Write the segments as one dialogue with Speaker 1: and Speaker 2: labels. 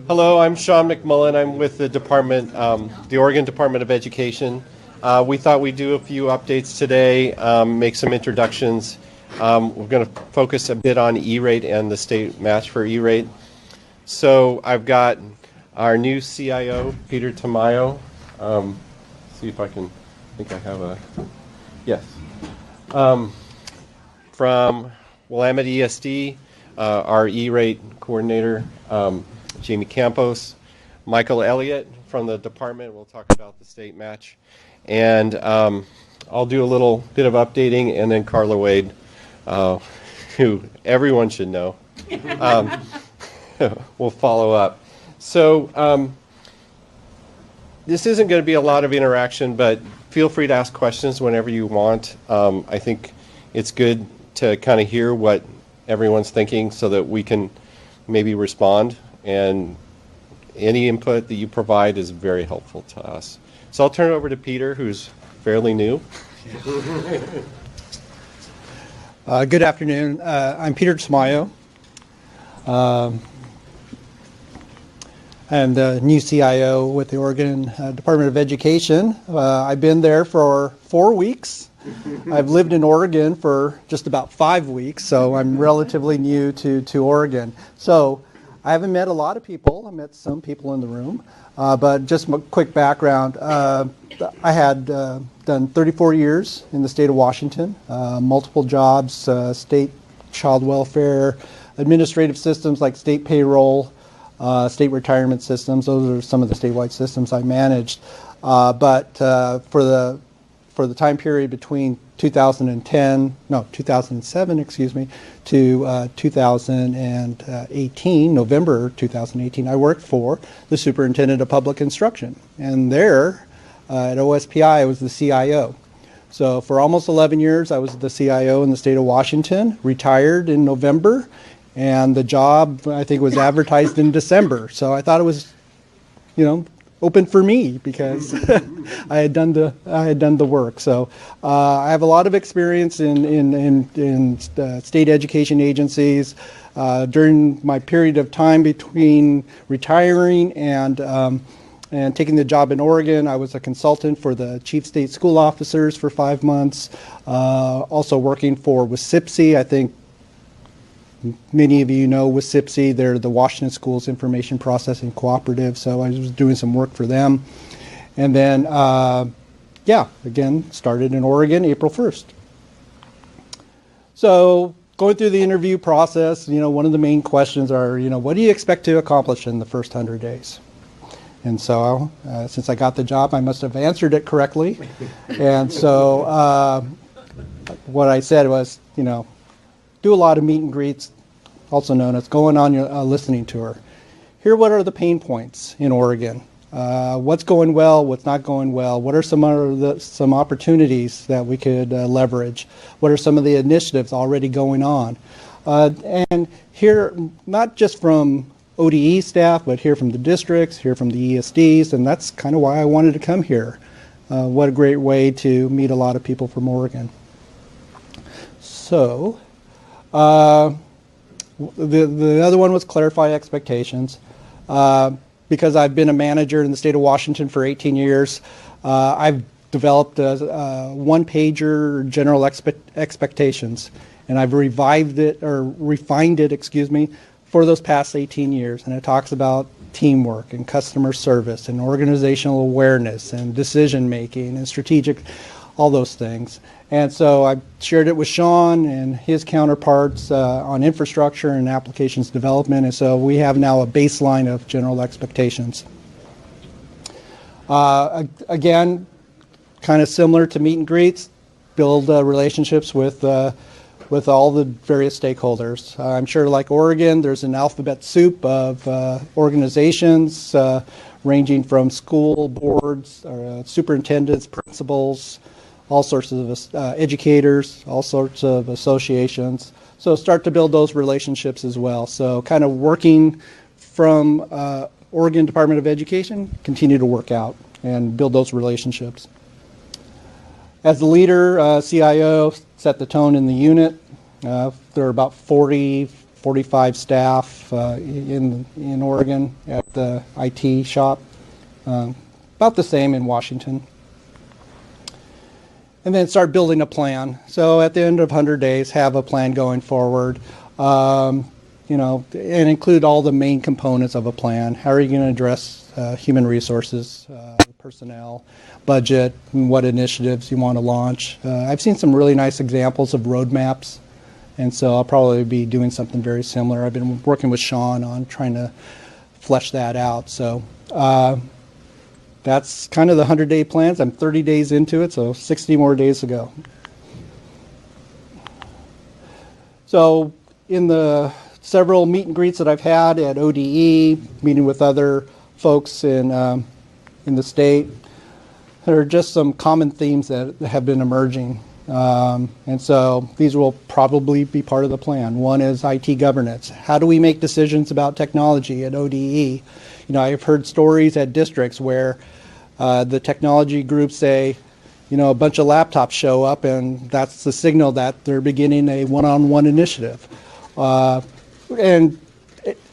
Speaker 1: Hello, I'm Sean McMullen. I'm with the department, the Oregon Department of Education. We thought we'd do a few updates today, make some introductions. We're going to focus a bit on E-rate and the state match for E-rate. So I've got our new CIO, Peter Tamayo. See if I can, I think I have a, yes. From Willamette ESD, our E-rate coordinator, Jamie Campos, Michael Elliott from the department. We'll talk about the state match. And I'll do a little bit of updating, and then Carla Wade, who everyone should know, will follow up. So this isn't going to be a lot of interaction, but feel free to ask questions whenever you want. I think it's good to kind of hear what everyone's thinking so that we can maybe respond. And any input that you provide is very helpful to us. So I'll turn it over to Peter, who's fairly new.
Speaker 2: Good afternoon. I'm Peter Tamayo. I'm the new CIO with the Oregon Department of Education. I've been there for 4 weeks. I've lived in Oregon for just about 5 weeks, so I'm relatively new to Oregon. So I haven't met a lot of people. I met some people in the room, but just a quick background. I had done 34 years in the state of Washington, multiple jobs, state child welfare, administrative systems like state payroll, state retirement systems. Those are some of the statewide systems I managed. But for the time period between 2007, to 2018, November 2018, I worked for the Superintendent of Public Instruction. And there at OSPI, I was the CIO. So for almost 11 years, I was the CIO in the state of Washington, retired in November, and the job, I think, was advertised in December. So I thought it was, open for me because I had done the work. So I have a lot of experience in state education agencies. During my period of time between retiring and taking the job in Oregon, I was a consultant for the chief state school officers for 5 months. Also working for WSIPSI. I think many of you know WSIPSI. They're the Washington Schools Information Processing Cooperative, so I was doing some work for them. And then, again, started in Oregon April 1st. So going through the interview process, one of the main questions are, what do you expect to accomplish in the first 100 days? And so since I got the job, I must have answered it correctly. And so what I said was, do a lot of meet and greets, also known as going on your listening tour. Here, what are the pain points in Oregon? What's going well? What's not going well? What are some opportunities that we could leverage? What are some of the initiatives already going on? And hear not just from ODE staff, but hear from the districts, hear from the ESDs, and that's kind of why I wanted to come here. What a great way to meet a lot of people from Oregon. So, the other one was clarify expectations. Because I've been a manager in the state of Washington for 18 years, I've developed a one-pager general expectations, and I've refined it, for those past 18 years. And it talks about teamwork and customer service and organizational awareness and decision-making and strategic, all those things. And so I shared it with Sean and his counterparts on infrastructure and applications development. And so we have now a baseline of general expectations. Again, kind of similar to meet and greets, build relationships with all the various stakeholders. I'm sure, like Oregon, there's an alphabet soup of organizations ranging from school boards, superintendents, principals, all sorts of educators, all sorts of associations. So start to build those relationships as well. So kind of working from Oregon Department of Education, continue to work out and build those relationships. As the leader, CIO, set the tone in the unit. There are about 40 45 staff in Oregon at the IT shop. About the same in Washington. And then start building a plan. So at the end of 100 days, have a plan going forward. And include all the main components of a plan. How are you going to address human resources, personnel, budget, and what initiatives you want to launch? I've seen some really nice examples of roadmaps, and so I'll probably be doing something very similar. I've been working with Sean on trying to flesh that out. So that's kind of the 100-day plans. I'm 30 days into it, so 60 more days to go. So in the several meet and greets that I've had at ODE, meeting with other folks in the state, there are just some common themes that have been emerging. And so these will probably be part of the plan. One is IT governance. How do we make decisions about technology at ODE? I've heard stories at districts where the technology groups say, a bunch of laptops show up and that's the signal that they're beginning a one-on-one initiative. And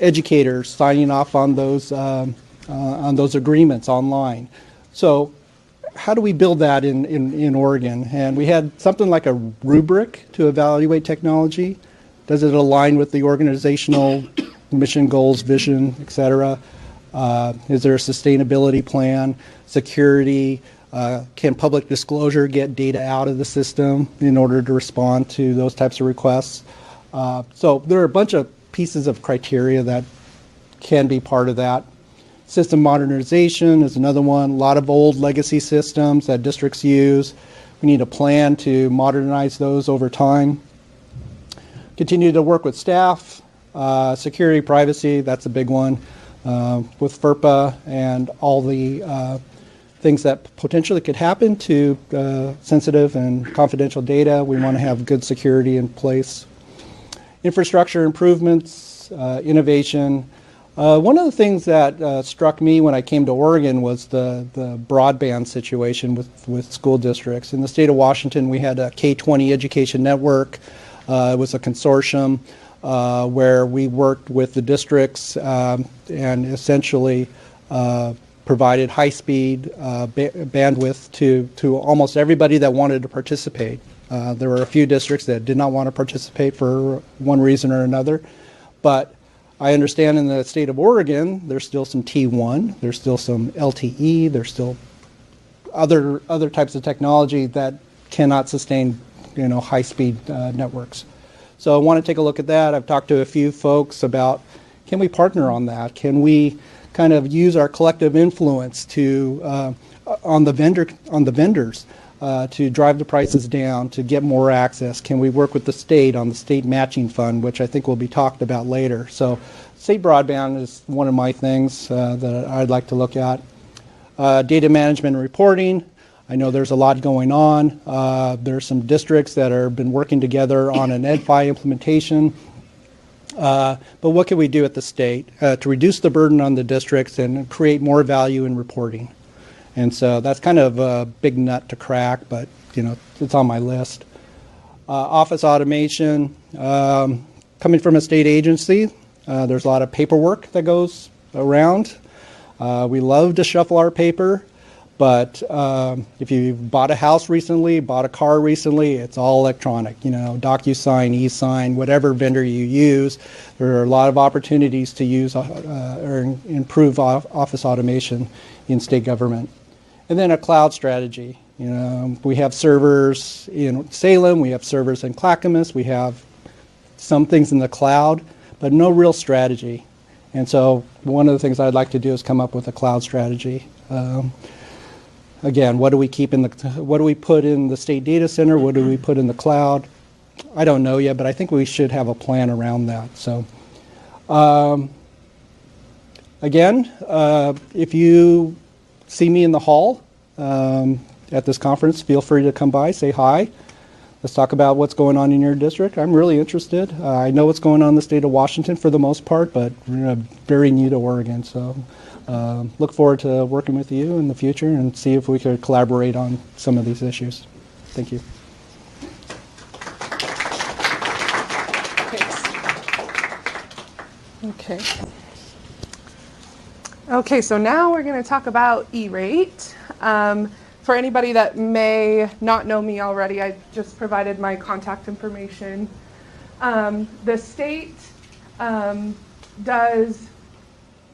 Speaker 2: educators signing off on those agreements online. So how do we build that in Oregon? And we had something like a rubric to evaluate technology. Does it align with the organizational mission, goals, vision, et cetera? Is there a sustainability plan? Security? Can public disclosure get data out of the system in order to respond to those types of requests? So there are a bunch of pieces of criteria that can be part of that. System modernization is another one. A lot of old legacy systems that districts use. We need a plan to modernize those over time. Continue to work with staff. Security, privacy, that's a big one. With FERPA and all the things that potentially could happen to sensitive and confidential data, we want to have good security in place. Infrastructure improvements, innovation. One of the things that struck me when I came to Oregon was the broadband situation with school districts. In the state of Washington, we had a K-20 education network. It was a consortium where we worked with the districts and essentially provided high-speed bandwidth to almost everybody that wanted to participate. There were a few districts that did not want to participate for one reason or another, but I understand in the state of Oregon, there's still some T1, there's still some LTE, there's still other types of technology that cannot sustain, high-speed networks. So I want to take a look at that. I've talked to a few folks about, can we partner on that? Can we kind of use our collective influence to on the vendors to drive the prices down, to get more access? Can we work with the state on the state matching fund, which I think will be talked about later? So state broadband is one of my things that I'd like to look at. Data management and reporting. I know there's a lot going on. There's some districts that have been working together on an EdFi implementation. But what can we do at the state to reduce the burden on the districts and create more value in reporting? And so that's kind of a big nut to crack, but it's on my list. Office automation, coming from a state agency, there's a lot of paperwork that goes around. We love to shuffle our paper, but if you bought a house recently, bought a car recently, it's all electronic. DocuSign, e-sign, whatever vendor you use, there are a lot of opportunities to use or improve office automation in state government. And then a cloud strategy. We have servers in Salem, we have servers in Clackamas, we have some things in the cloud, but no real strategy. And so one of the things I'd like to do is come up with a cloud strategy. Again, what do we put in the state data center? What do we put in the cloud? I don't know yet, but I think we should have a plan around that. So, again, if you see me in the hall at this conference, feel free to come by, say hi. Let's talk about what's going on in your district. I'm really interested. I know what's going on in the state of Washington for the most part, but we're very new to Oregon. So look forward to working with you in the future and see if we could collaborate on some of these issues. Thank you.
Speaker 3: Okay. Okay, so now we're going to talk about E-rate. For anybody that may not know me already, I just provided my contact information. The state does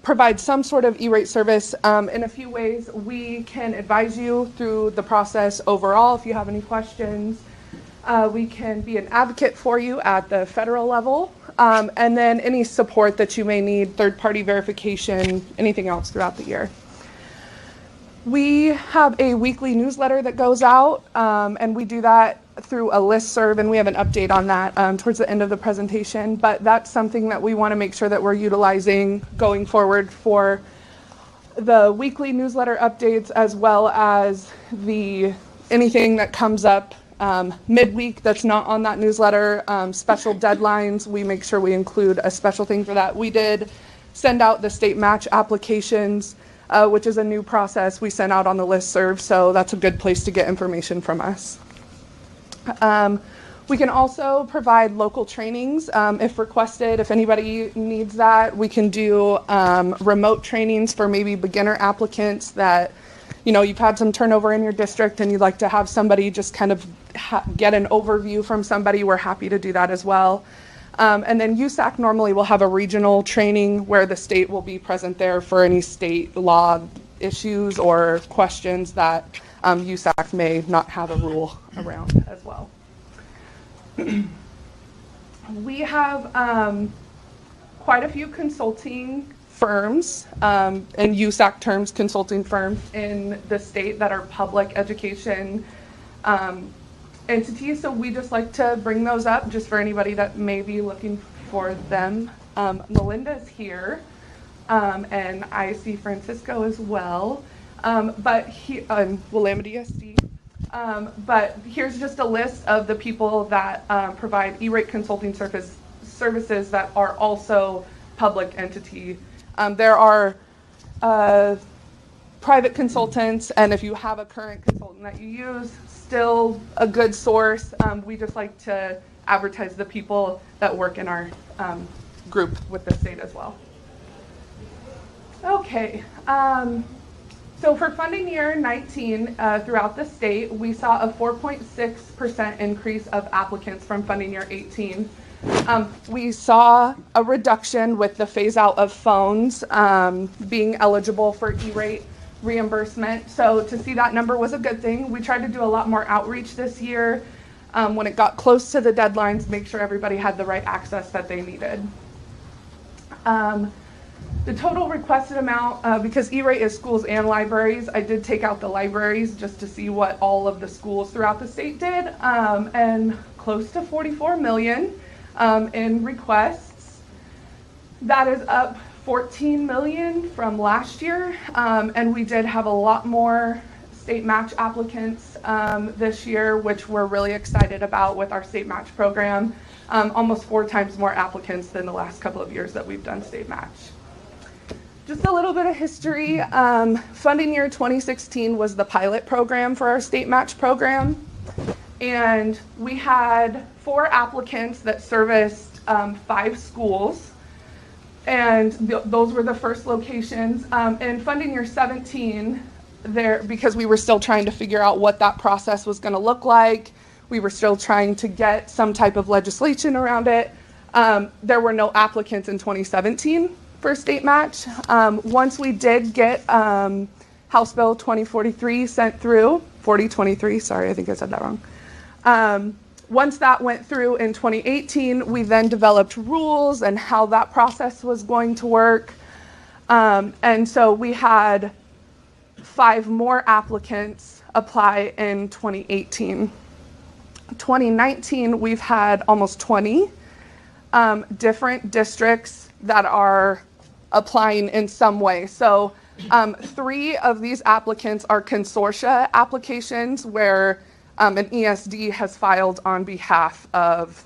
Speaker 3: provide some sort of E-rate service in a few ways. We can advise you through the process overall if you have any questions. We can be an advocate for you at the federal level, and then any support that you may need, third-party verification, anything else throughout the year. We have a weekly newsletter that goes out, and we do that through a listserv, and we have an update on that towards the end of the presentation. But that's something that we want to make sure that we're utilizing going forward for the weekly newsletter updates, as well as anything that comes up midweek that's not on that newsletter, special deadlines. We make sure we include a special thing for that. We did send out the state match applications, which is a new process we sent out on the listserv, so that's a good place to get information from us. We can also provide local trainings if requested. If anybody needs that, we can do remote trainings for maybe beginner applicants that, you know, you've had some turnover in your district and you'd like to have somebody just kind of get an overview from somebody. We're happy to do that as well. And then USAC normally will have a regional training where the state will be present there for any state law issues or questions that USAC may not have a rule around as well. We have quite a few consulting firms, in USAC terms, consulting firms in the state that are public education entities, so we just like to bring those up just for anybody that may be looking for them. Melinda's here, and I see Francisco as well, but Willamette ESD. But here's just a list of the people that provide E-rate consulting services that are also public entity. There are private consultants, and if you have a current consultant that you use, still a good source. We just like to advertise the people that work in our group with the state as well. Okay, so for funding year 19 throughout the state, we saw a 4.6% increase of applicants from funding year 18. We saw a reduction with the phase out of phones being eligible for E-rate reimbursement. So to see that number was a good thing. We tried to do a lot more outreach this year when it got close to the deadlines, make sure everybody had the right access that they needed. The total requested amount, because E-rate is schools and libraries, I did take out the libraries just to see what all of the schools throughout the state did, and close to 44 million in requests. That is up 14 million from last year, and we did have a lot more state match applicants this year, which we're really excited about with our state match program. Almost 4 times more applicants than the last couple of years that we've done state match. Just a little bit of history. Funding year 2016 was the pilot program for our state match program, and we had 4 applicants that serviced 5 schools, and those were the first locations. In funding year 17, because we were still trying to figure out what that process was going to look like, we were still trying to get some type of legislation around it. There were no applicants in 2017 for state match. Once we did get House Bill 2043 sent through, 4023, sorry, I think I said that wrong. Once that went through in 2018, we then developed rules and how that process was going to work. And so we had 5 more applicants apply in 2018. 2019, we've had almost 20 different districts that are applying in some way. So 3 of these applicants are consortia applications where an ESD has filed on behalf of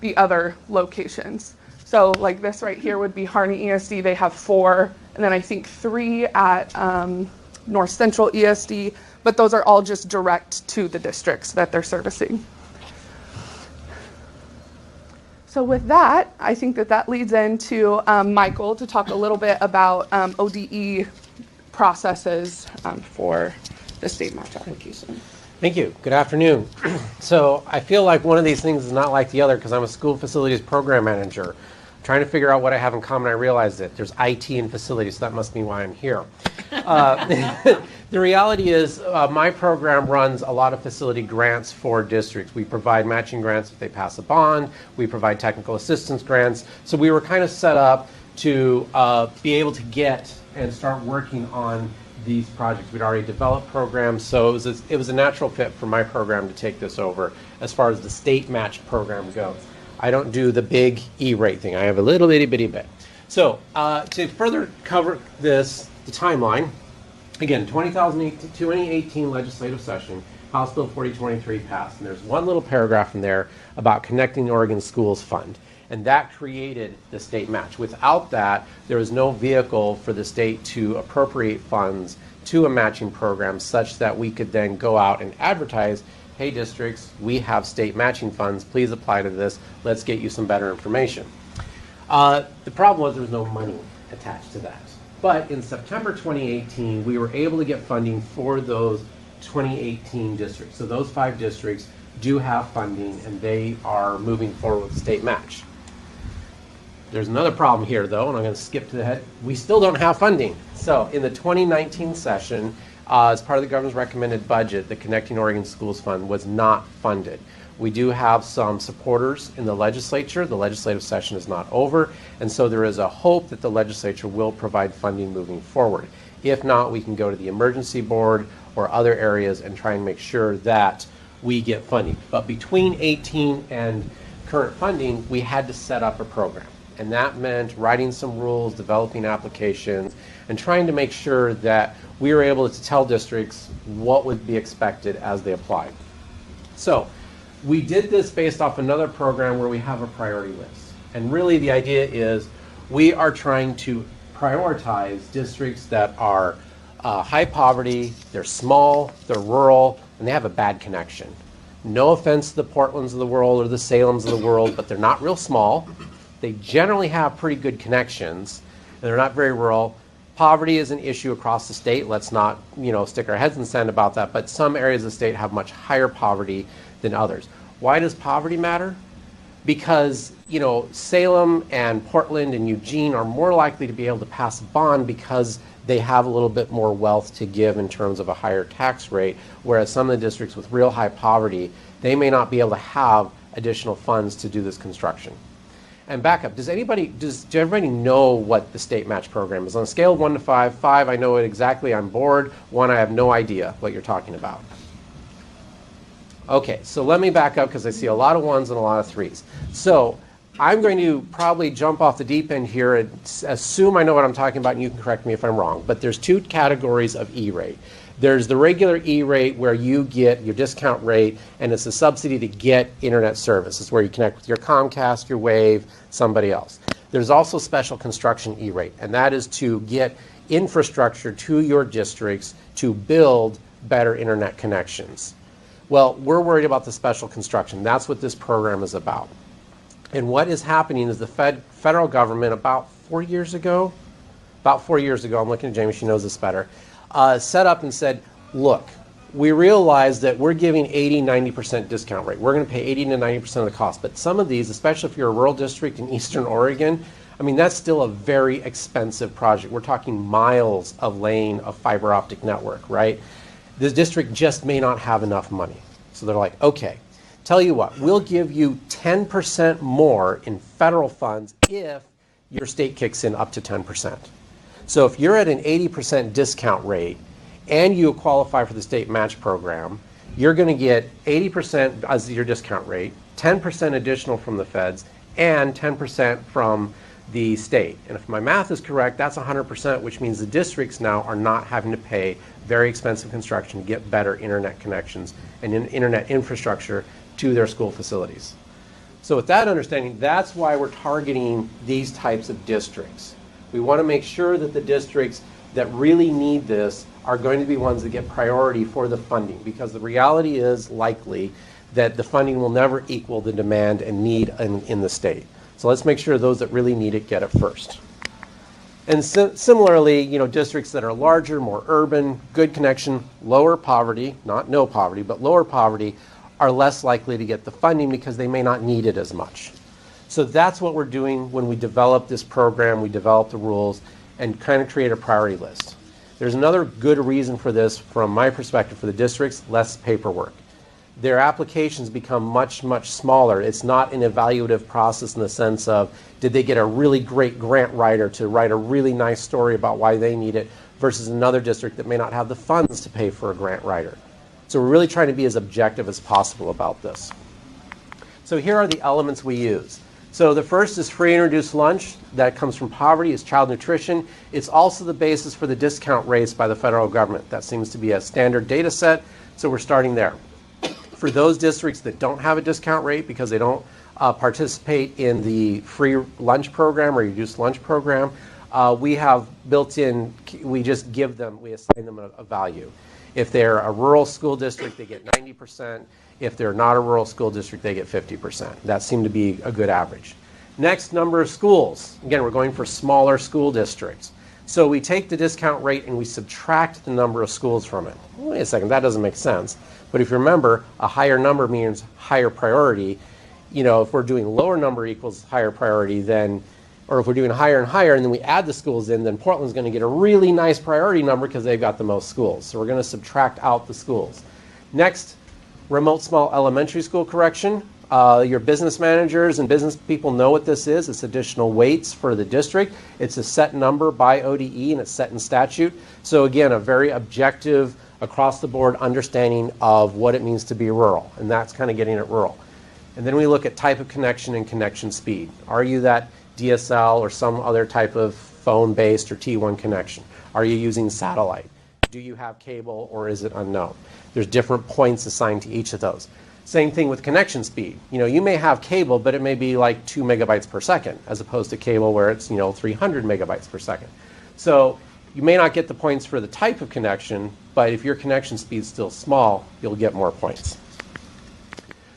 Speaker 3: the other locations. So like this right here would be Harney ESD. They have 4, and then I think 3 at North Central ESD, but those are all just direct to the districts that they're servicing. So with that, I think that leads into Michael to talk a little bit about ODE processes for the state match application.
Speaker 4: Thank you. Good afternoon. So I feel like one of these things is not like the other because I'm a school facilities program manager. Trying to figure out what I have in common, I realized that there's IT and facilities, so that must be why I'm here. The reality is my program runs a lot of facility grants for districts. We provide matching grants if they pass a bond. We provide technical assistance grants. So we were kind of set up to be able to get and start working on these projects. We'd already developed programs, so it was a natural fit for my program to take this over as far as the state match program goes. I don't do the big E-rate thing. I have a little bitty bit. So to further cover this, the timeline, again, 2018 legislative session, House Bill 4023 passed, and there's one little paragraph in there about connecting the Oregon Schools Fund, and that created the state match. Without that, there was no vehicle for the state to appropriate funds to a matching program such that we could then go out and advertise, hey districts, we have state matching funds, please apply to this, let's get you some better information. The problem was there was no money attached to that. But in September 2018, we were able to get funding for those 2018 districts. So those 5 districts do have funding and they are moving forward with the state match. There's another problem here though, and I'm going to skip to the head. We still don't have funding. So in the 2019 session, as part of the governor's recommended budget, the Connecting Oregon Schools Fund was not funded. We do have some supporters in the legislature. The legislative session is not over, and so there is a hope that the legislature will provide funding moving forward. If not, we can go to the emergency board or other areas and try and make sure that we get funding. But between 18 and current funding, we had to set up a program. And that meant writing some rules, developing applications, and trying to make sure that we were able to tell districts what would be expected as they applied. So we did this based off another program where we have a priority list. And really the idea is we are trying to prioritize districts that are high poverty, they're small, they're rural, and they have a bad connection. No offense to the Portlands of the world or the Salems of the world, but they're not real small. They generally have pretty good connections, and they're not very rural. Poverty is an issue across the state. Let's not, stick our heads in the sand about that, but some areas of the state have much higher poverty than others. Why does poverty matter? Because, Salem and Portland and Eugene are more likely to be able to pass a bond because they have a little bit more wealth to give in terms of a higher tax rate, whereas some of the districts with real high poverty, they may not be able to have additional funds to do this construction. And back up, does everybody know what the state match program is? On a scale of 1 to 5, 5 I know it exactly, I'm bored, 1 I have no idea what you're talking about. Okay, so let me back up because I see a lot of 1s and a lot of 3s. So I'm going to probably jump off the deep end here and assume I know what I'm talking about, and you can correct me if I'm wrong. But there's 2 categories of E-rate. There's the regular E-rate where you get your discount rate, and it's a subsidy to get internet service. It's where you connect with your Comcast, your Wave, somebody else. There's also special construction E-rate, and that is to get infrastructure to your districts to build better internet connections. Well, we're worried about the special construction. That's what this program is about. And what is happening is the federal government about 4 years ago, I'm looking at Jamie, she knows this better, set up and said, look, we realize that we're giving 80-90% discount rate. We're going to pay 80 to 90% of the cost. But some of these, especially if you're a rural district in Eastern Oregon, that's still a very expensive project. We're talking miles of laying a fiber optic network, right? This district just may not have enough money. So they're like, okay, tell you what, we'll give you 10% more in federal funds if your state kicks in up to 10%. So if you're at an 80% discount rate and you qualify for the state match program, you're going to get 80% as your discount rate, 10% additional from the feds, and 10% from the state. And if my math is correct, that's 100%, which means the districts now are not having to pay very expensive construction to get better internet connections and internet infrastructure to their school facilities. So with that understanding, that's why we're targeting these types of districts. We want to make sure that the districts that really need this are going to be ones that get priority for the funding, because the reality is likely that the funding will never equal the demand and need in the state. So let's make sure those that really need it get it first. And similarly, you know, districts that are larger, more urban, good connection, lower poverty, not no poverty, but lower poverty, are less likely to get the funding because they may not need it as much. So that's what we're doing when we develop this program, we develop the rules, and kind of create a priority list. There's another good reason for this, from my perspective, for the districts: less paperwork. Their applications become much, much smaller. It's not an evaluative process in the sense of, did they get a really great grant writer to write a really nice story about why they need it, versus another district that may not have the funds to pay for a grant writer. So we're really trying to be as objective as possible about this. So here are the elements we use. So the first is free and reduced lunch. That comes from poverty. It's child nutrition. It's also the basis for the discount rates by the federal government. That seems to be a standard data set, so we're starting there. For those districts that don't have a discount rate because they don't participate in the free lunch program or reduced lunch program, we have built in, we just give them, we assign them a value. If they're a rural school district, they get 90%. If they're not a rural school district, they get 50%. That seemed to be a good average. Next, number of schools. Again, we're going for smaller school districts. So we take the discount rate and we subtract the number of schools from it. Wait a second, that doesn't make sense. But if you remember, a higher number means higher priority. You know, if we're doing lower number equals higher priority, then, or if we're doing higher and higher and then we add the schools in, then Portland's going to get a really nice priority number because they've got the most schools. So we're going to subtract out the schools. Next, remote small elementary school correction. Your business managers and business people know what this is. It's additional weights for the district. It's a set number by ODE and it's set in statute. So again, a very objective, across the board understanding of what it means to be rural. And that's kind of getting it rural. And then we look at type of connection and connection speed. Are you that DSL or some other type of phone-based or T1 connection? Are you using satellite? Do you have cable or is it unknown? There's different points assigned to each of those. Same thing with connection speed. You know, you may have cable, but it may be like 2 megabytes per second, as opposed to cable where it's, you know, 300 megabytes per second. So you may not get the points for the type of connection, but if your connection speed's still small, you'll get more points.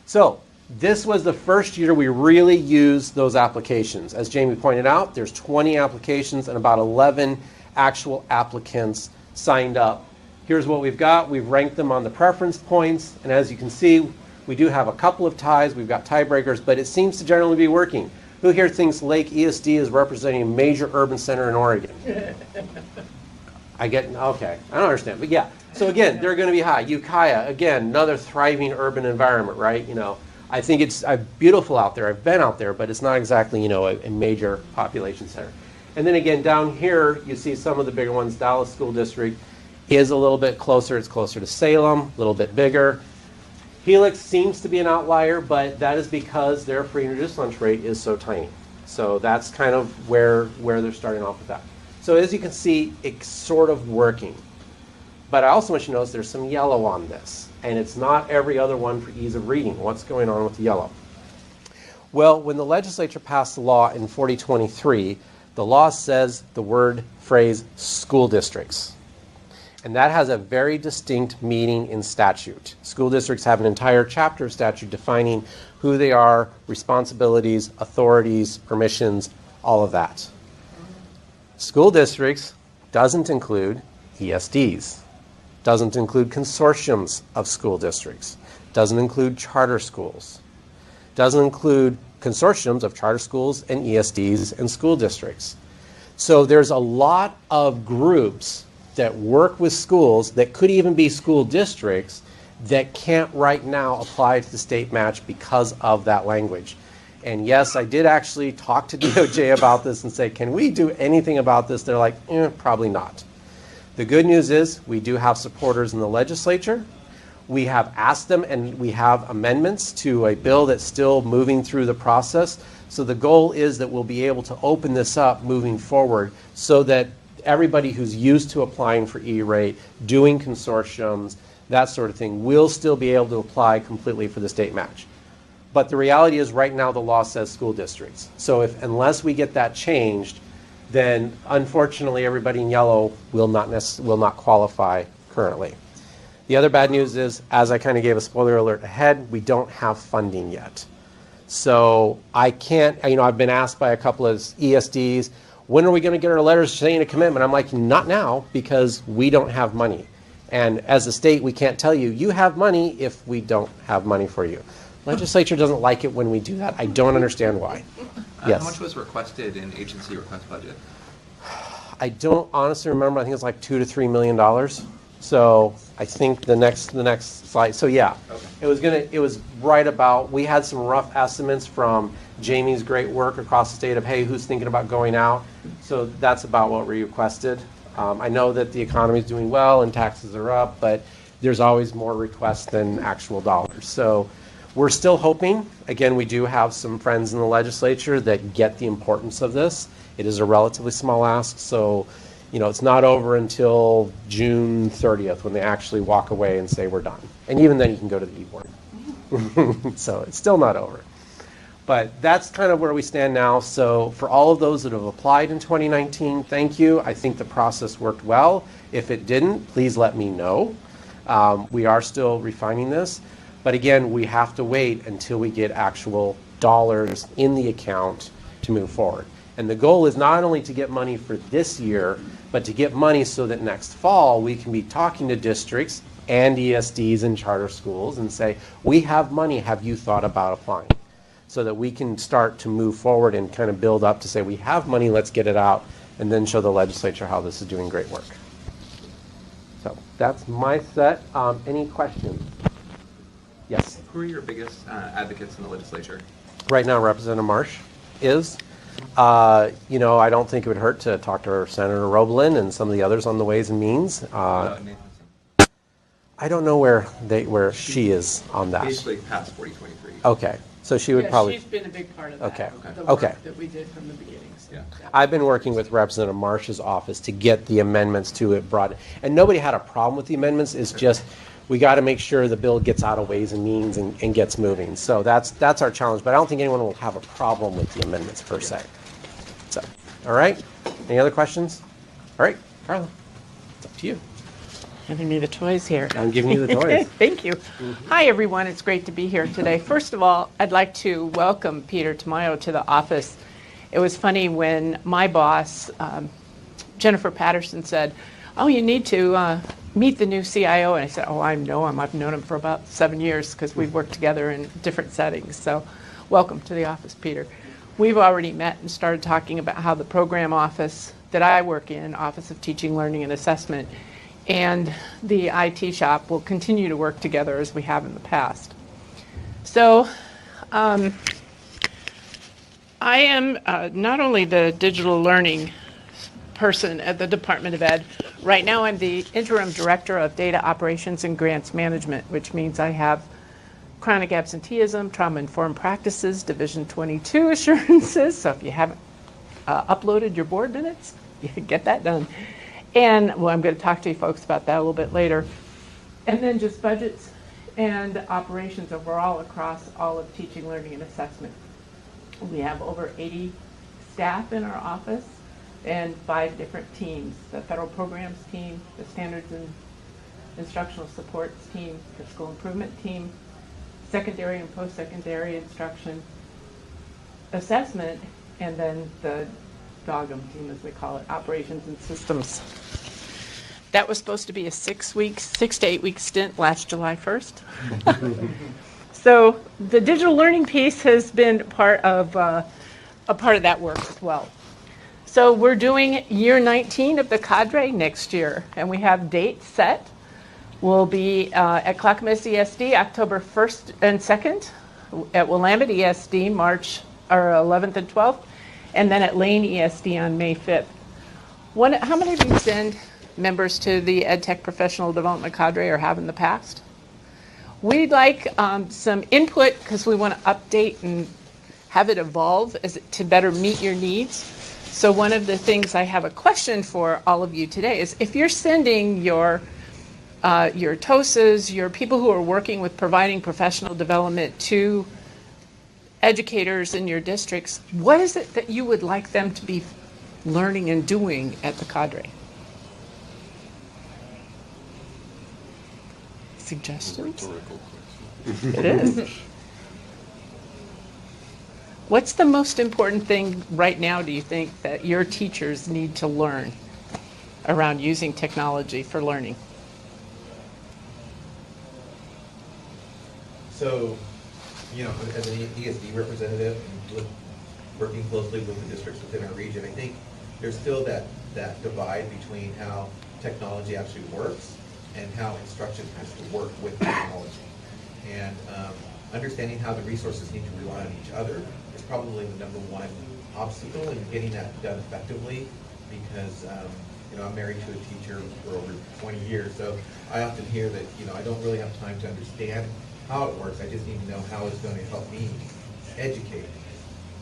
Speaker 4: So this was the first year we really used those applications. As Jamie pointed out, there's 20 applications and about 11 actual applicants signed up. Here's what we've got. We've ranked them on the preference points, and as you can see, we do have a couple of ties. We've got tiebreakers, but it seems to generally be working. Who here thinks Lake ESD is representing a major urban center in Oregon? Okay, I don't understand, but yeah. So again, they're going to be high. Ukiah, again, another thriving urban environment, right? You know, I think it's beautiful out there. I've been out there, but it's not exactly, you know, a major population center. And then again, down here, you see some of the bigger ones. Dallas School District is a little bit closer. It's closer to Salem, a little bit bigger. Helix seems to be an outlier, but that is because their free and reduced lunch rate is so tiny. So that's kind of where they're starting off with that. So as you can see, it's sort of working. But I also want you to notice there's some yellow on this, and it's not every other one for ease of reading. What's going on with the yellow? Well, when the legislature passed the law in 4023, the law says the phrase school districts. And that has a very distinct meaning in statute. School districts have an entire chapter of statute defining who they are, responsibilities, authorities, permissions, all of that. School districts doesn't include ESDs, doesn't include consortiums of school districts, doesn't include charter schools, doesn't include consortiums of charter schools and ESDs and school districts. So there's a lot of groups that work with schools that could even be school districts that can't right now apply to the state match because of that language. And yes, I did actually talk to DOJ about this and say, can we do anything about this? They're like, probably not. The good news is we do have supporters in the legislature. We have asked them and we have amendments to a bill that's still moving through the process. So the goal is that we'll be able to open this up moving forward so that everybody who's used to applying for E-rate, doing consortiums, that sort of thing, will still be able to apply completely for the state match. But the reality is right now the law says school districts. So unless we get that changed, then unfortunately everybody in yellow will not qualify currently. The other bad news is, as I kind of gave a spoiler alert ahead, we don't have funding yet. So I can't, I've been asked by a couple of ESDs, when are we going to get our letters saying a commitment? I'm like, not now, because we don't have money. And as a state, we can't tell you, you have money if we don't have money for you. Legislature doesn't like it when we do that. I don't understand why. Yes.
Speaker 5: How much was requested in agency request budget?
Speaker 4: I don't honestly remember. I think it's like $2 to $3 million. So I think the next slide. So yeah,
Speaker 5: Okay.
Speaker 4: it was right about. We had some rough estimates from Jamie's great work across the state of, hey, who's thinking about going out? So that's about what we requested. I know that the economy is doing well and taxes are up, but there's always more requests than actual dollars. So we're still hoping. Again, we do have some friends in the legislature that get the importance of this. It is a relatively small ask, so it's not over until June 30th when they actually walk away and say we're done. And even then you can go to the e-board. So it's still not over. But that's kind of where we stand now. So for all of those that have applied in 2019, thank you. I think the process worked well. If it didn't, please let me know. We are still refining this. But again, we have to wait until we get actual dollars in the account to move forward. And the goal is not only to get money for this year, but to get money so that next fall we can be talking to districts and ESDs and charter schools and say, we have money, have you thought about applying? So that we can start to move forward and kind of build up to say, we have money, let's get it out, and then show the legislature how this is doing great work. So that's my set. Any questions? Yes.
Speaker 5: Who are your biggest advocates in the legislature?
Speaker 4: Right now, Representative Marsh is. I don't think it would hurt to talk to Senator Roadblend and some of the others on the Ways and Means.
Speaker 5: Nathanson.
Speaker 4: I don't know where she is on that.
Speaker 5: Basically past 4023.
Speaker 4: Okay, so she would probably.
Speaker 6: She's been a big part of that.
Speaker 4: Okay.
Speaker 6: The
Speaker 4: Okay.
Speaker 6: work that we did from the beginnings.
Speaker 5: Yeah.
Speaker 4: I've been working with Representative Marsh's office to get the amendments to it brought, and nobody had a problem with the amendments. It's just we got to make sure the bill gets out of Ways and Means and gets moving. So that's our challenge. But I don't think anyone will have a problem with the amendments per se. So, all right. Any other questions? All right, Carla, it's up to you.
Speaker 6: Handing me the toys here.
Speaker 4: I'm giving you the toys.
Speaker 6: Thank you. Hi, everyone. It's great to be here today. First of all, I'd like to welcome Peter Tamayo to the office. It was funny when my boss, Jennifer Patterson, said, oh, you need to meet the new CIO. And I said, oh, I know him. I've known him for about 7 years because we've worked together in different settings. So welcome to the office, Peter. We've already met and started talking about how the program office that I work in, Office of Teaching, Learning, and Assessment, and the IT shop will continue to work together as we have in the past. So I am not only the digital learning person at the Department of Ed. Right now I'm the interim director of data operations and grants management, which means I have chronic absenteeism, trauma-informed practices, Division 22 assurances. So if you haven't uploaded your board minutes, you can get that done. And well, I'm going to talk to you folks about that a little bit later. And then just budgets and operations overall across all of teaching, learning, and assessment. We have over 80 staff in our office and 5 different teams. The federal programs team, the standards and instructional supports team, the school improvement team, secondary and post-secondary instruction, assessment, and then the DOGM team, as we call it, operations and systems. That was supposed to be a 6 to 8 week stint last July 1st. So the digital learning piece has been part of a part of that work as well. So we're doing year 19 of the cadre next year, and we have dates set. We'll be at Clackamas ESD October 1st and 2nd, at Willamette ESD March 11th and 12th, and then at Lane ESD on May 5th. How many of you send members to the EdTech Professional Development Cadre or have in the past? We'd like some input because we want to update and have it evolve to better meet your needs. So one of the things I have a question for all of you today is if you're sending your TOSAs, your people who are working with providing professional development to educators in your districts, what is it that you would like them to be learning and doing at the cadre? Suggestions? It is. What's the most important thing right now, do you think, that your teachers need to learn around using technology for learning?
Speaker 7: So, as an ESD representative and working closely with the districts within our region, I think there's still that divide between how technology actually works and how instruction has to work with technology. And understanding how the resources need to rely on each other is probably the number one obstacle in getting that done effectively, because I'm married to a teacher for over 20 years, so I often hear that I don't really have time to understand how it works. I just need to know how it's going to help me educate.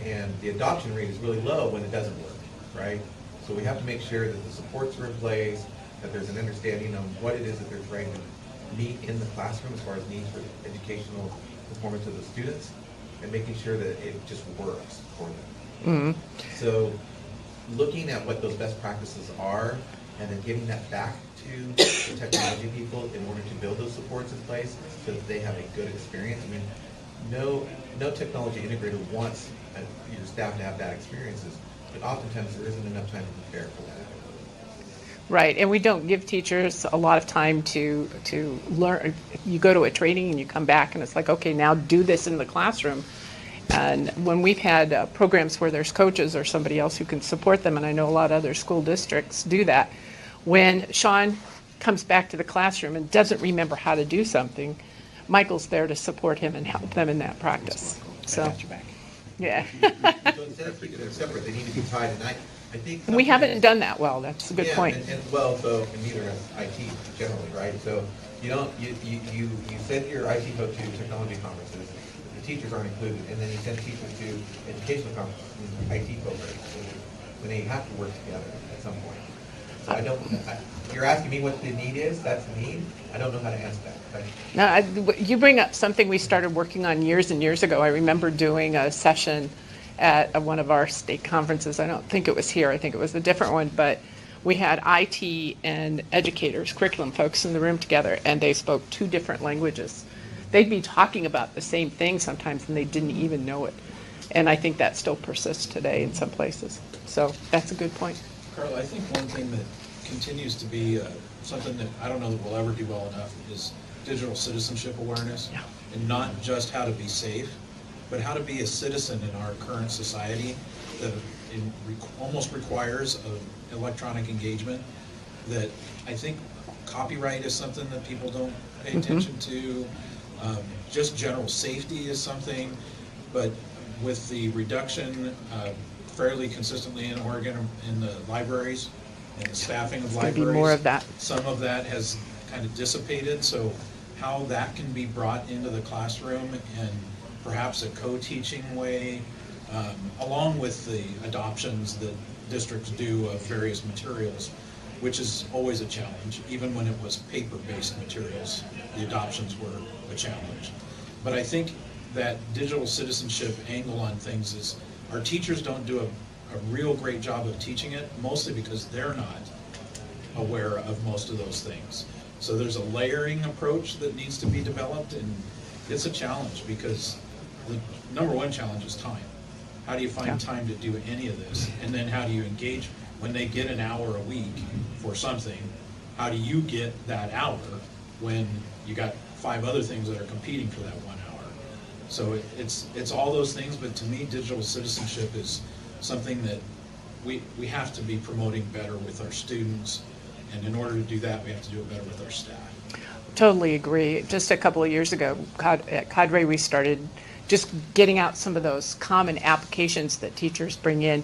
Speaker 7: And the adoption rate is really low when it doesn't work, right? So we have to make sure that the supports are in place, that there's an understanding of what it is that they're trying to meet in the classroom as far as needs for educational performance of the students, and making sure that it just works for them. Mm-hmm. So looking at what those best practices are, and then getting that back to the technology people in order to build those supports in place so that they have a good experience. I mean, no technology integrator wants your staff to have bad experiences, but oftentimes there isn't enough time to prepare for that.
Speaker 6: Right, and we don't give teachers a lot of time to learn. You go to a training and you come back and it's like, okay, now do this in the classroom. And when we've had programs where there's coaches or somebody else who can support them, and I know a lot of other school districts do that, when Sean comes back to the classroom and doesn't remember how to do something, Michael's there to support him and help them in that practice. So,
Speaker 7: I got your back.
Speaker 6: Yeah.
Speaker 7: So instead of keeping them separate, they need to be tied, and I think
Speaker 6: We haven't done that well. That's a good
Speaker 7: yeah,
Speaker 6: point.
Speaker 7: And neither has IT generally, right? So you send your IT folks to technology conferences, the teachers aren't included, and then you send teachers to educational conferences, IT programs, when they have to work together at some point. So you're asking me what the need is. That's the need. I don't know how to answer that.
Speaker 6: Now, you bring up something we started working on years and years ago. I remember doing a session at one of our state conferences. I don't think it was here. I think it was a different one. But we had IT and educators, curriculum folks in the room together, and they spoke two different languages. They'd be talking about the same thing sometimes, and they didn't even know it. And I think that still persists today in some places. So that's a good point.
Speaker 8: Carla, I think one thing that continues to be something that I don't know that we'll ever do well enough is digital citizenship awareness.
Speaker 6: Yeah.
Speaker 8: And not just how to be safe, but how to be a citizen in our current society that almost requires electronic engagement. That I think copyright is something that people don't pay attention to. Just general safety is something, but with the reduction fairly consistently in Oregon in the libraries and the staffing of libraries.
Speaker 6: There'll be more of that.
Speaker 8: Some of that has kind of dissipated, so how that can be brought into the classroom and perhaps a co-teaching way, along with the adoptions that districts do of various materials, which is always a challenge. Even when it was paper-based materials, the adoptions were a challenge. But I think that digital citizenship angle on things is our teachers don't do a real great job of teaching it, mostly because they're not aware of most of those things. So there's a layering approach that needs to be developed, and it's a challenge because the number one challenge is time. How do you find time to do any of this? And then how do you engage when they get an hour a week for something? How do you get that hour when you got 5 other things that are competing for that 1 hour? So it's all those things, but to me, digital citizenship is something that we have to be promoting better with our students, and in order to do that, we have to do it better with our staff.
Speaker 6: Totally agree. Just a couple of years ago, at Cadre, we started just getting out some of those common applications that teachers bring in.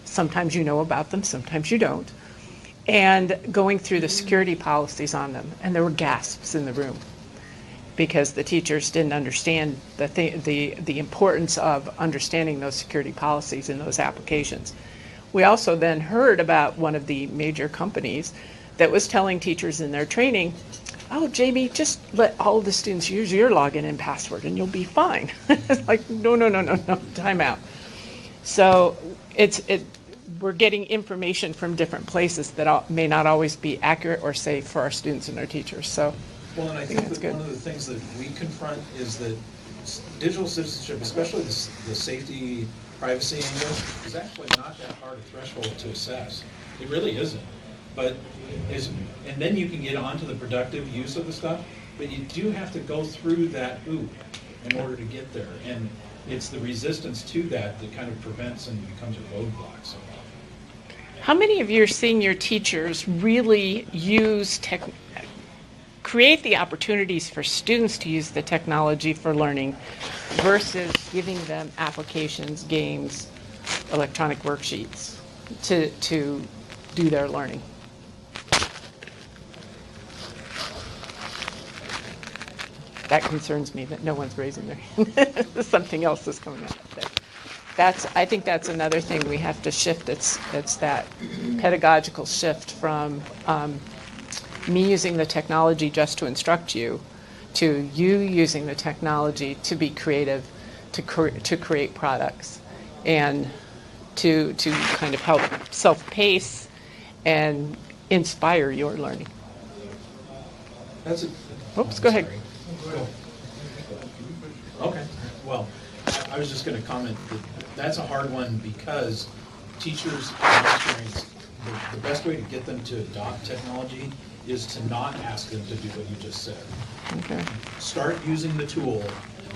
Speaker 6: Sometimes you know about them, sometimes you don't. And going through the security policies on them, and there were gasps in the room because the teachers didn't understand the importance of understanding those security policies in those applications. We also then heard about one of the major companies that was telling teachers in their training, oh, Jamie, just let all of the students use your login and password and you'll be fine. It's like, no, time out. So we're getting information from different places that may not always be accurate or safe for our students and our teachers. So
Speaker 8: Well, and I think
Speaker 6: that's
Speaker 8: that
Speaker 6: good.
Speaker 8: one of the things that we confront is that digital citizenship, especially the safety, privacy angle, is actually not that hard a threshold to assess. It really isn't. But and then you can get onto the productive use of the stuff, but you do have to go through that hoop in order to get there. And it's the resistance to that that kind of prevents and becomes a roadblock. So.
Speaker 6: How many of your senior teachers really create the opportunities for students to use the technology for learning versus giving them applications, games, electronic worksheets to do their learning? That concerns me that no one's raising their hand. Something else is coming up there. I think that's another thing we have to shift. It's that pedagogical shift from me using the technology just to instruct you to you using the technology to be creative, to create products, and to kind of help self-pace and inspire your learning.
Speaker 8: That's it.
Speaker 6: Oops, go ahead.
Speaker 8: Okay, well, I was just going to comment that that's a hard one because teachers, in my experience, the best way to get them to adopt technology is to not ask them to do what you just said.
Speaker 6: Okay.
Speaker 8: Start using the tool,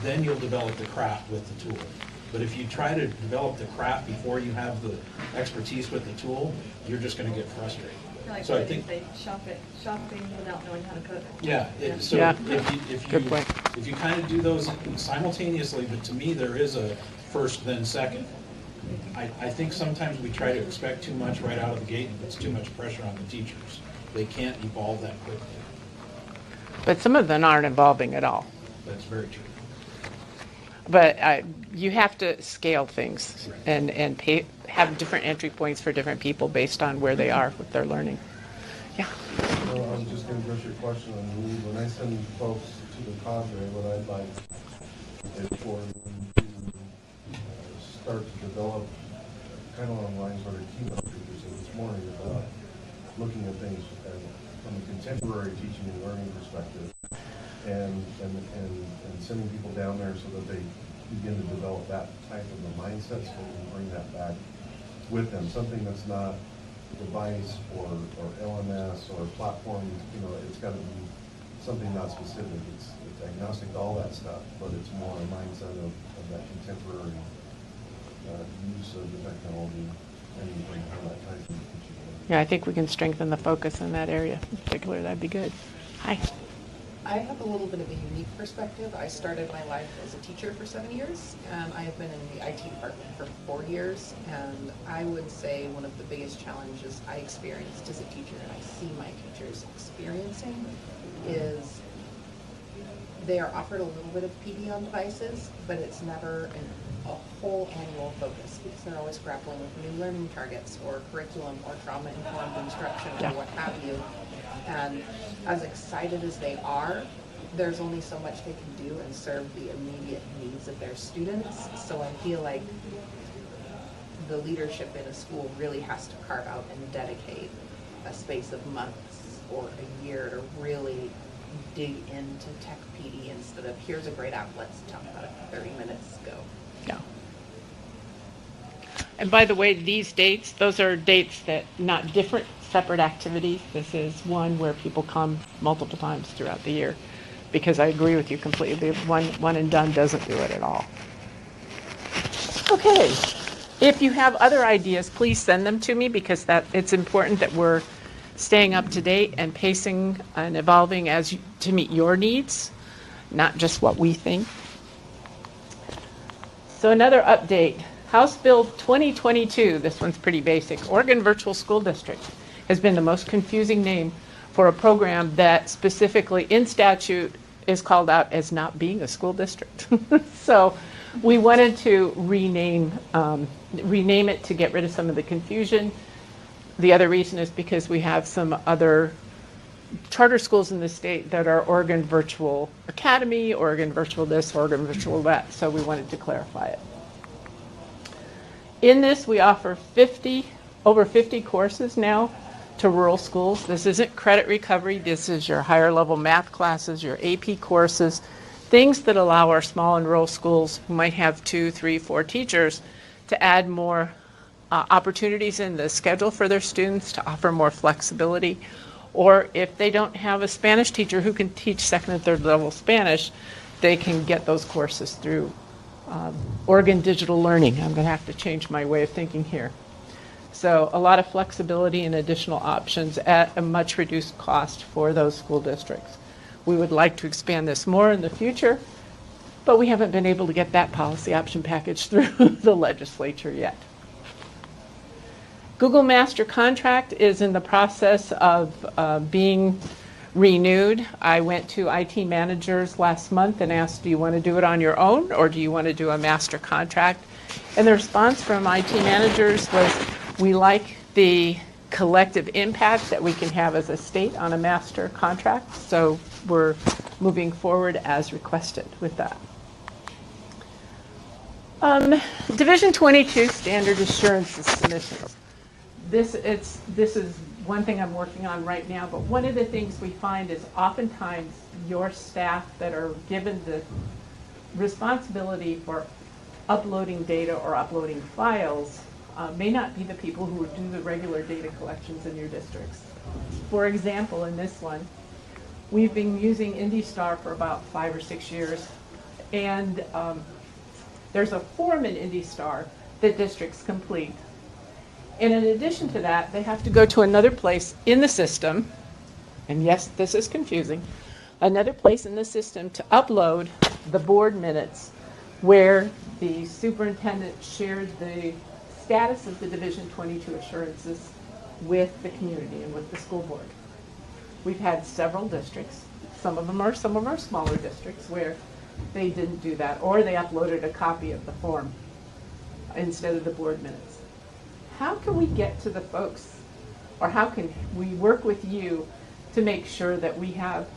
Speaker 8: then you'll develop the craft with the tool. But if you try to develop the craft before you have the expertise with the tool, you're just going to get frustrated.
Speaker 9: Like
Speaker 8: So I
Speaker 9: what
Speaker 8: think,
Speaker 9: they shopping without knowing how to cook.
Speaker 8: yeah, so
Speaker 6: Yeah. Good point.
Speaker 8: if you kind of do those simultaneously, but to me, there is a first then second. I think sometimes we try to expect too much right out of the gate and puts too much pressure on the teachers. They can't evolve that quickly.
Speaker 6: But some of them aren't evolving at all.
Speaker 8: That's very true.
Speaker 6: But you have to scale things and have different entry points for different people based on where they are with their learning. Yeah.
Speaker 10: Well, I'm just going to address your question on need. When I send folks to the cadre, what I'd like is for them to start to develop kind of along the lines where the keynote speaker said this morning about looking at things from a contemporary teaching and learning perspective and sending people down there so that they begin to develop that type of a mindset so we can bring that back with them. Something that's not device or LMS or platform, it's got to be something not specific. It's agnostic to all that stuff, but it's more a mindset of that contemporary use of the technology and bring that type of teaching.
Speaker 6: Yeah, I think we can strengthen the focus in that area in particular. That'd be good. Hi.
Speaker 11: I have a little bit of a unique perspective. I started my life as a teacher for 7 years. I have been in the IT department for 4 years, and I would say one of the biggest challenges I experienced as a teacher, and I see my teachers experiencing, is they are offered a little bit of PD on devices, but it's never a whole annual focus because they're always grappling with new learning targets or curriculum or trauma-informed instruction or what have you. And as excited as they are, there's only so much they can do and serve the immediate needs of their students. So I feel like the leadership in a school really has to carve out and dedicate a space of months or a year to really dig into tech PD instead of here's a great app, let's talk about it for 30 minutes, go.
Speaker 6: Yeah. And by the way, these dates, those are dates that not different, separate activities. This is one where people come multiple times throughout the year because I agree with you completely. One and done doesn't do it at all. Okay. If you have other ideas, please send them to me because it's important that we're staying up to date and pacing and evolving to meet your needs, not just what we think. So another update. House Bill 2022, this one's pretty basic. Oregon Virtual School District has been the most confusing name for a program that specifically in statute is called out as not being a school district. So we wanted to rename it to get rid of some of the confusion. The other reason is because we have some other charter schools in the state that are Oregon Virtual Academy, Oregon Virtual this, Oregon Virtual that, so we wanted to clarify it. In this, we offer over 50 courses now to rural schools. This isn't credit recovery. This is your higher level math classes, your AP courses, things that allow our small and rural schools who might have 2, 3, 4 teachers to add more opportunities in the schedule for their students, to offer more flexibility. Or if they don't have a Spanish teacher who can teach second and third level Spanish, they can get those courses through Oregon Digital Learning. I'm going to have to change my way of thinking here. So a lot of flexibility and additional options at a much reduced cost for those school districts. We would like to expand this more in the future, but we haven't been able to get that policy option package through the legislature yet. Google Master Contract is in the process of being renewed. I went to IT managers last month and asked, do you want to do it on your own or do you want to do a master contract? And the response from IT managers was, we like the collective impact that we can have as a state on a master contract, so we're moving forward as requested with that. Division 22 standard assurance submissions. This is one thing I'm working on right now, but one of the things we find is oftentimes your staff that are given the responsibility for uploading data or uploading files may not be the people who would do the regular data collections in your districts. For example, in this one, we've been using IndyStar for about 5 or 6 years, and there's a form in IndyStar that districts complete. And in addition to that, they have to go to another place in the system, and yes, this is confusing, another place in the system to upload the board minutes where the superintendent shared the status of the Division 22 assurances with the community and with the school board. We've had several districts, some of them are smaller districts, where they didn't do that, or they uploaded a copy of the form instead of the board minutes. How can we get to the folks, or how can we work with you to make sure that we have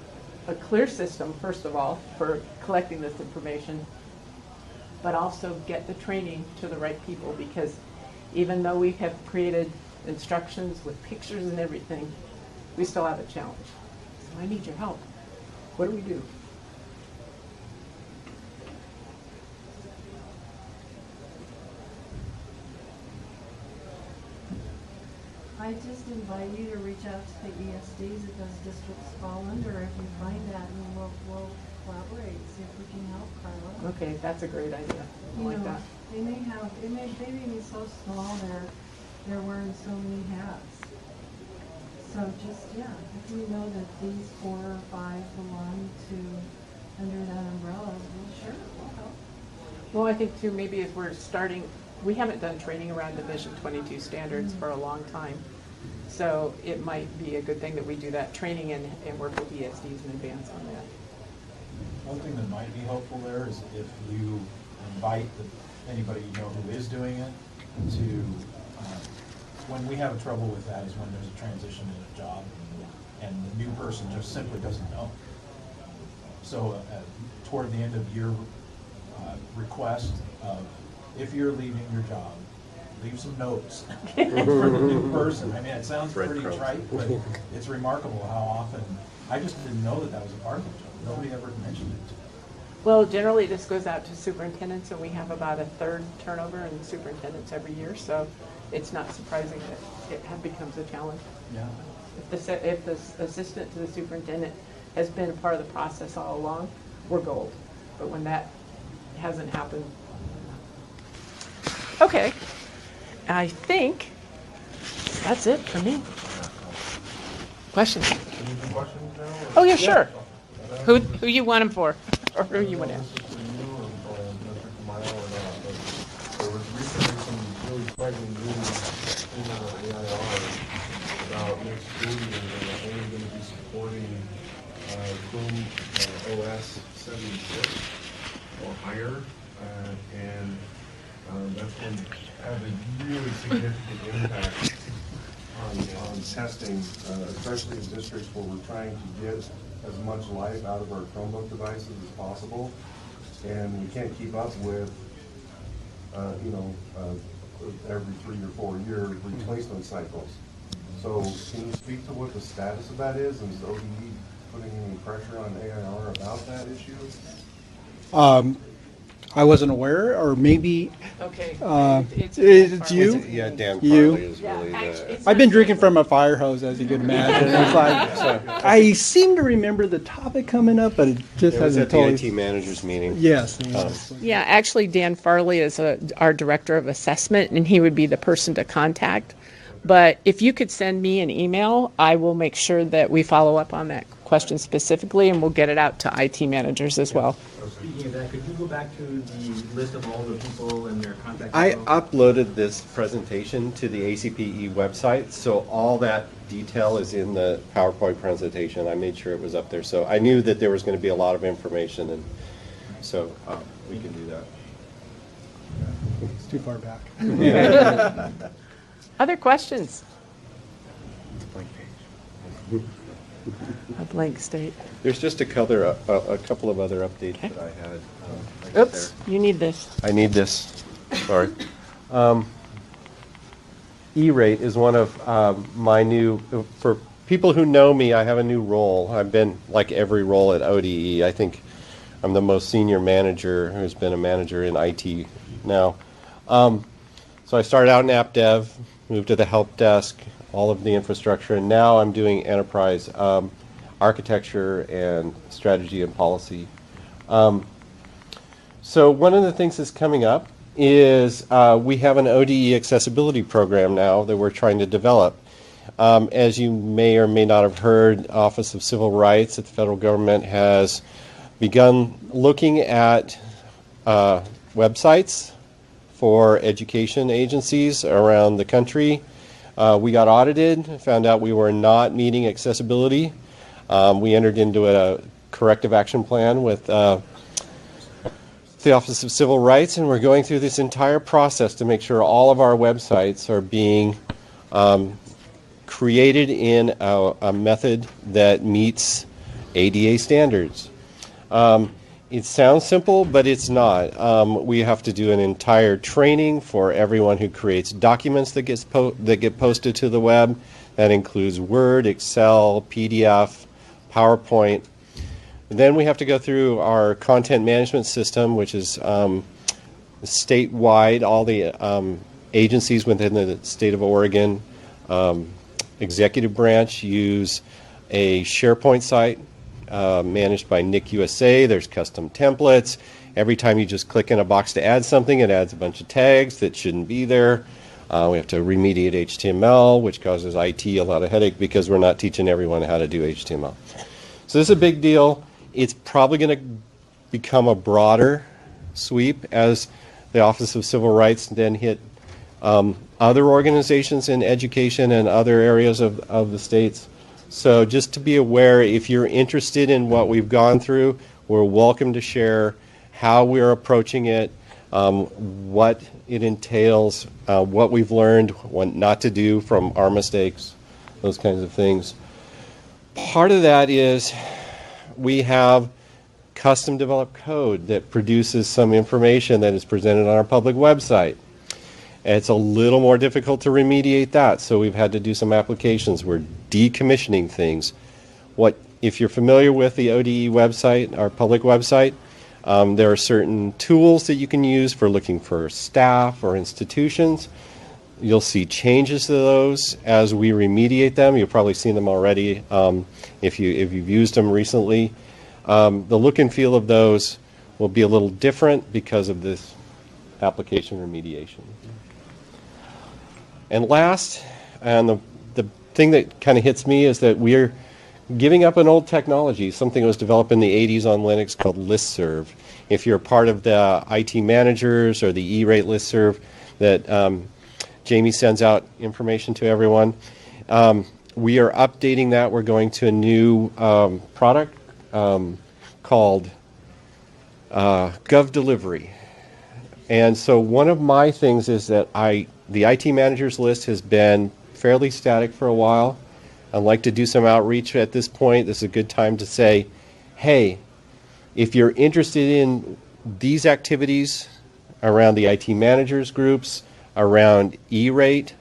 Speaker 6: a clear system, first of all, for collecting this information, but also get the training to the right people? Because even though we have created instructions with pictures and everything, we still have a challenge. So I need your help. What do we do?
Speaker 9: I just invite you to reach out to the ESDs that those districts fall under. If you find that, and we'll collaborate, see if we can help, Carla.
Speaker 6: Okay, that's a great idea. I like that.
Speaker 9: They may be so small they're wearing so many hats. So just, if we know that these 4 or 5 belong to under that umbrella, well, sure, we'll help.
Speaker 6: Well, I think too, maybe as we're starting, we haven't done training around Division 22 standards for a long time. So it might be a good thing that we do that training and work with ESDs in advance on that.
Speaker 8: One thing that might be helpful there is if you invite anybody you know who is doing it to, when we have trouble with that is when there's a transition in a job and the new person just simply doesn't know. So toward the end of your request of, if you're leaving your job, leave some notes for the new person. I mean, it sounds pretty trite, but it's remarkable how often, I just didn't know that was a part of the job. Nobody ever mentioned it.
Speaker 6: Well, generally this goes out to superintendents, and we have about a 1/3 turnover in superintendents every year, so it's not surprising that it becomes a challenge.
Speaker 8: Yeah.
Speaker 6: If the assistant to the superintendent has been a part of the process all along, we're gold. But when that hasn't happened, okay. I think that's it for me. Questions?
Speaker 10: Any questions now?
Speaker 6: Oh, yeah, sure. Who you want them for? Or who you want to ask?
Speaker 10: This is for you or Mr. Tamayo or not, but there was recently some really frightening news in the AIR about next school year that we're only going to be supporting Chrome OS 76 or higher, and that's going to have a really significant impact on testing, especially in districts where we're trying to get as much life out of our Chromebook devices as possible, and we can't keep up with, every 3 or 4 year replacement cycles. So can you speak to what the status of that is? Is ODE putting any pressure on AIR about that issue?
Speaker 2: I wasn't aware, or maybe
Speaker 6: Okay.
Speaker 2: it's you.
Speaker 1: Yeah, Dan
Speaker 2: You?
Speaker 1: Farley is really the.
Speaker 2: I've been drinking from a fire hose, as you can imagine. It's like I seem to remember the topic coming up, but it just
Speaker 1: It was
Speaker 2: hasn't
Speaker 1: at the
Speaker 2: totally.
Speaker 1: IT managers meeting.
Speaker 2: Yes.
Speaker 6: Yeah, actually, Dan Farley is our director of assessment, and he would be the person to contact. But if you could send me an email, I will make sure that we follow up on that question specifically, and we'll get it out to IT managers as well.
Speaker 12: Speaking of that, could you go back to the list of all the people and their contact
Speaker 1: I
Speaker 12: info?
Speaker 1: uploaded this presentation to the ACPE website, so all that detail is in the PowerPoint presentation. I made sure it was up there, so I knew that there was going to be a lot of information, and so we can do that.
Speaker 2: It's too far back.
Speaker 6: Other questions? A blank state.
Speaker 1: There's just a couple of other updates that I had. right
Speaker 6: Oops,
Speaker 1: there.
Speaker 6: you need this.
Speaker 1: I need this. Sorry. E-rate is one of my new, for people who know me, I have a new role. I've been like every role at ODE. I think I'm the most senior manager who's been a manager in IT now. So I started out in app dev, moved to the help desk, all of the infrastructure, and now I'm doing enterprise architecture and strategy and policy. So one of the things that's coming up is we have an ODE accessibility program now that we're trying to develop. As you may or may not have heard, Office of Civil Rights at the federal government has begun looking at websites for education agencies around the country. We got audited, found out we were not meeting accessibility. We entered into a corrective action plan with the Office of Civil Rights, and we're going through this entire process to make sure all of our websites are being created in a method that meets ADA standards. It sounds simple, but it's not. We have to do an entire training for everyone who creates documents that get posted to the web. That includes Word, Excel, PDF, PowerPoint. Then we have to go through our content management system, which is statewide. All the agencies within the state of Oregon, executive branch, use a SharePoint site managed by Nick USA. There's custom templates. Every time you just click in a box to add something, it adds a bunch of tags that shouldn't be there. We have to remediate HTML, which causes IT a lot of headache because we're not teaching everyone how to do HTML. So this is a big deal. It's probably going to become a broader sweep as the Office of Civil Rights then hit other organizations in education and other areas of the states. So just to be aware, if you're interested in what we've gone through, we're welcome to share how we're approaching it, what it entails, what we've learned, what not to do from our mistakes, those kinds of things. Part of that is we have custom developed code that produces some information that is presented on our public website. It's a little more difficult to remediate that, so we've had to do some applications. We're decommissioning things. If you're familiar with the ODE website, our public website, there are certain tools that you can use for looking for staff or institutions. You'll see changes to those as we remediate them. You've probably seen them already if you've used them recently. The look and feel of those will be a little different because of this application remediation. And last, and the thing that kind of hits me is that we're giving up an old technology, something that was developed in the 80s on Linux called listserv. If you're part of the IT managers or the E-rate listserv that Jamie sends out information to everyone, we are updating that. We're going to a new product called Gov Delivery. And so one of my things is that the IT managers list has been fairly static for a while. I'd like to do some outreach at this point. This is a good time to say, hey, if you're interested in these activities around the IT managers groups, around E-rate,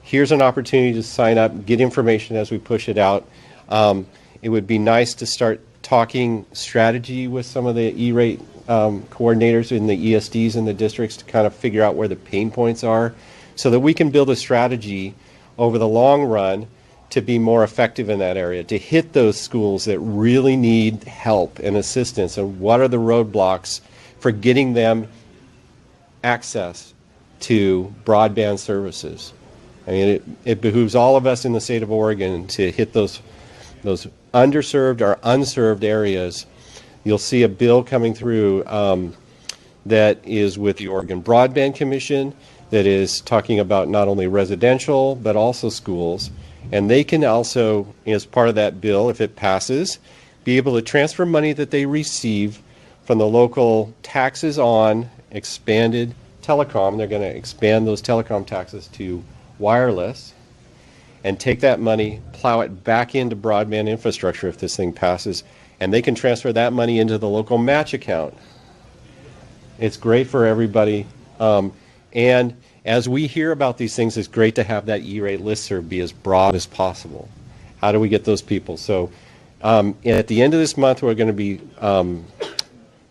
Speaker 1: here's an opportunity to sign up, get information as we push it out. It would be nice to start talking strategy with some of the E-rate coordinators in the ESDs in the districts to kind of figure out where the pain points are so that we can build a strategy over the long run to be more effective in that area, to hit those schools that really need help and assistance, and what are the roadblocks for getting them access to broadband services. I mean, it behooves all of us in the state of Oregon to hit those underserved or unserved areas. You'll see a bill coming through that is with the Oregon Broadband Commission that is talking about not only residential but also schools. And they can also, as part of that bill, if it passes, be able to transfer money that they receive from the local taxes on expanded telecom. They're going to expand those telecom taxes to wireless and take that money, plow it back into broadband infrastructure if this thing passes, and they can transfer that money into the local match account. It's great for everybody. And as we hear about these things, it's great to have that E-rate listserv be as broad as possible. How do we get those people? So at the end of this month, we're going to be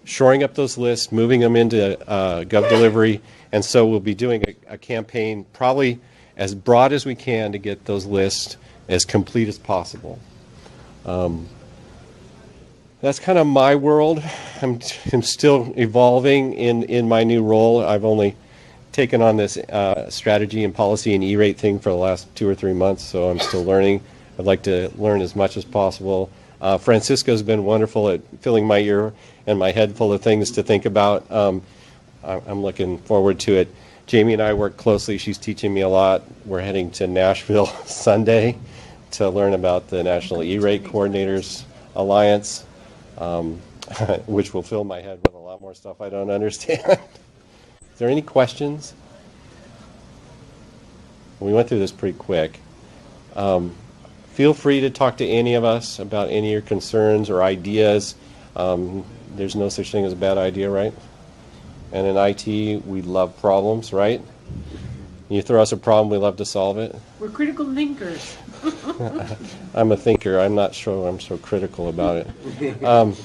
Speaker 1: shoring up those lists, moving them into GovDelivery, and so we'll be doing a campaign probably as broad as we can to get those lists as complete as possible. That's kind of my world. I'm still evolving in my new role. I've only taken on this strategy and policy and E-rate thing for the last 2 or 3 months, so I'm still learning. I'd like to learn as much as possible. Francisco's been wonderful at filling my ear and my head full of things to think about. I'm looking forward to it. Jamie and I work closely. She's teaching me a lot. We're heading to Nashville Sunday to learn about the National E-rate Coordinators Alliance, which will fill my head with a lot more stuff I don't understand. Is there any questions? We went through this pretty quick. Feel free to talk to any of us about any of your concerns or ideas. There's no such thing as a bad idea, right? And in IT, we love problems, right? You throw us a problem, we love to solve it.
Speaker 6: We're critical thinkers.
Speaker 1: I'm a thinker. I'm not sure I'm so critical about it.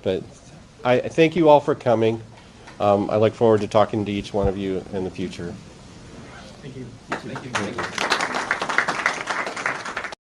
Speaker 1: But I thank you all for coming. I look forward to talking to each one of you in the future.
Speaker 12: Thank you.
Speaker 5: Thank you.